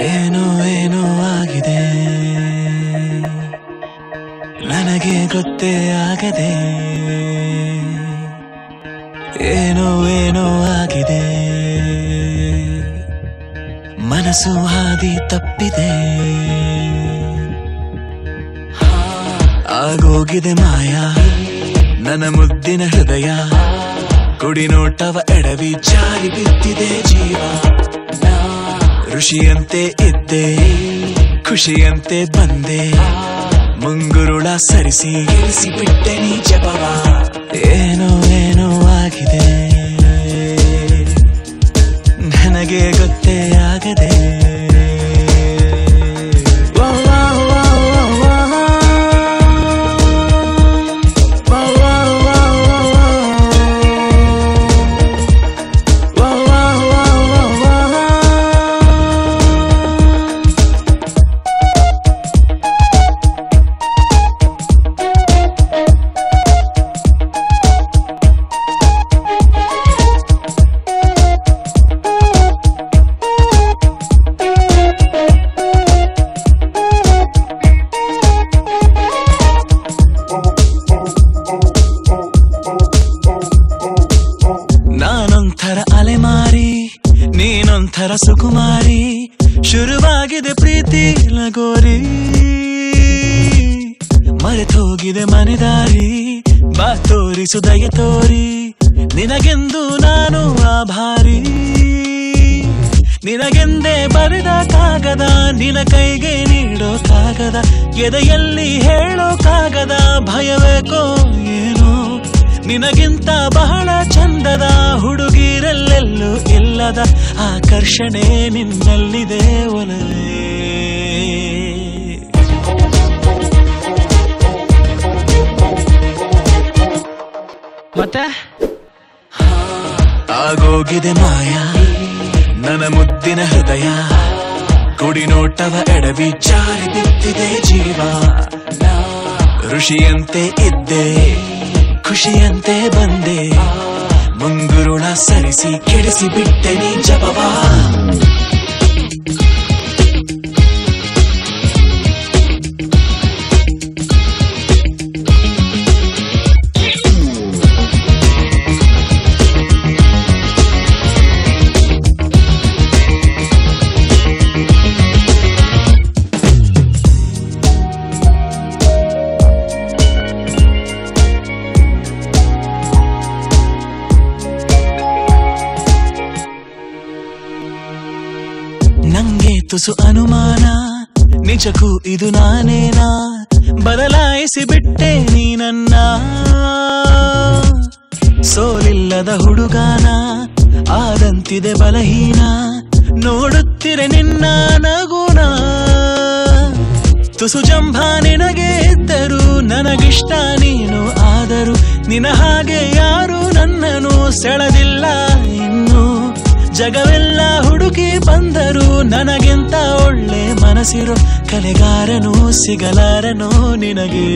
ಏನೋ ಏನೋ ಆಗಿದೆ ನನಗೆ ಗೊತ್ತೇ ಆಗದೆ ಏನೋ ಏನೋ ಆಗಿದೆ ಮನಸ್ಸು ಹಾದಿ ತಪ್ಪಿದೆ ಆಗೋಗಿದೆ ಮಾಯಾ ನನ್ನ ಮುದ್ದಿನ ಹೃದಯ ಕುಡಿ ನೋಟವ ಎಡವಿ ಜಾರಿ ಬಿದ್ದಿದೆ ಜೀವ ಋಷಿಯಂತೆ ಇದ್ದೆ ಖುಷಿಯಂತೆ ಬಂದೆ ಮುಂಗುರುಳ ಸರಿಸಿ ಇಳಿಸಿ ಬಿಟ್ಟೆ ನೀ ಜಪವ ಏನೋ ಏನೋ ಆಗಿದೆ ನನಗೆ ಗೊತ್ತೇ ಆಗದೆ ನಾನೊಂಥರ ಅಲೆಮಾರಿ ನೀನೊಂಥರ ಸುಕುಮಾರಿ ಶುರುವಾಗಿದೆ ಪ್ರೀತಿ ಲಗೋರಿ ಮರೆತೋಗಿದೆ ಮನೆದಾರಿ ಬಾ ತೋರಿಸು ದಯ ತೋರಿ ನಿನಗೆಂದು ನಾನು ಆಭಾರಿ ನಿನಗೆಂದೇ ಬರೆದ ಕಾಗದ ನಿನ ಕೈಗೆ ನೀಡೋ ಕಾಗದ ಎದೆಯಲ್ಲಿ ಹೇಳೋ ಕಾಗದ ಭಯವೇಕೋ ಏನೋ ನಿನಗಿಂತ ಬಹಳ ಚಂದದ ಹುಡುಗಿರಲ್ಲೆಲ್ಲೂ ಇಲ್ಲದ ಆಕರ್ಷಣೆ ನಿನ್ನಲ್ಲಿದೆ ಒಲವೇ ಮತ್ತೆ ಆಗೋಗಿದೆ ಮಾಯಾ ನನ್ನ ಮುದ್ದಿನ ಹೃದಯ ಕುಡಿ ನೋಟವ ಎಡವಿ ಜಾರಿ ಬಿದ್ದಿದೆ ಜೀವ ಋಷಿಯಂತೆ ಇದ್ದೆ ಖುಷಿಯಂತೆ ಬಂದೆ ಮುಂಗುರುಳ ಸರಿಸಿ ಕೆಡಿಸಿ ಬಿಟ್ಟೆ ನೀ ಜಪವಾ ನಂಗೆ ತುಸು ಅನುಮಾನ ನಿಜಕ್ಕೂ ಇದು ನಾನೇನಾ ಬದಲಾಯಿಸಿ ಬಿಟ್ಟೆ ನೀ ನನ್ನ ಸೋಲಿಲ್ಲದ ಹುಡುಗಾನ ಆದಂತಿದೆ ಬಲಹೀನ ನೋಡುತ್ತಿರೆ ನಿನ್ನ ನಗುನ ತುಸು ಜಂಭ ನಿನಗೆ ಇದ್ದರು ನನಗಿಷ್ಟ ನೀನು ಆದರೂ ನಿನ ಹಾಗೆ ಯಾರು ನನ್ನನ್ನು ಸೆಳೆದಿಲ್ಲ ಇನ್ನು ಜಗವೆಲ್ಲ ಹುಡುಕಿ ಬಂದರು ನನಗಿಂತ ಒಳ್ಳೆ ಮನಸ್ಸಿರೋ ಕಲೆಗಾರನು ಸಿಗಲಾರನು ನಿನಗೆ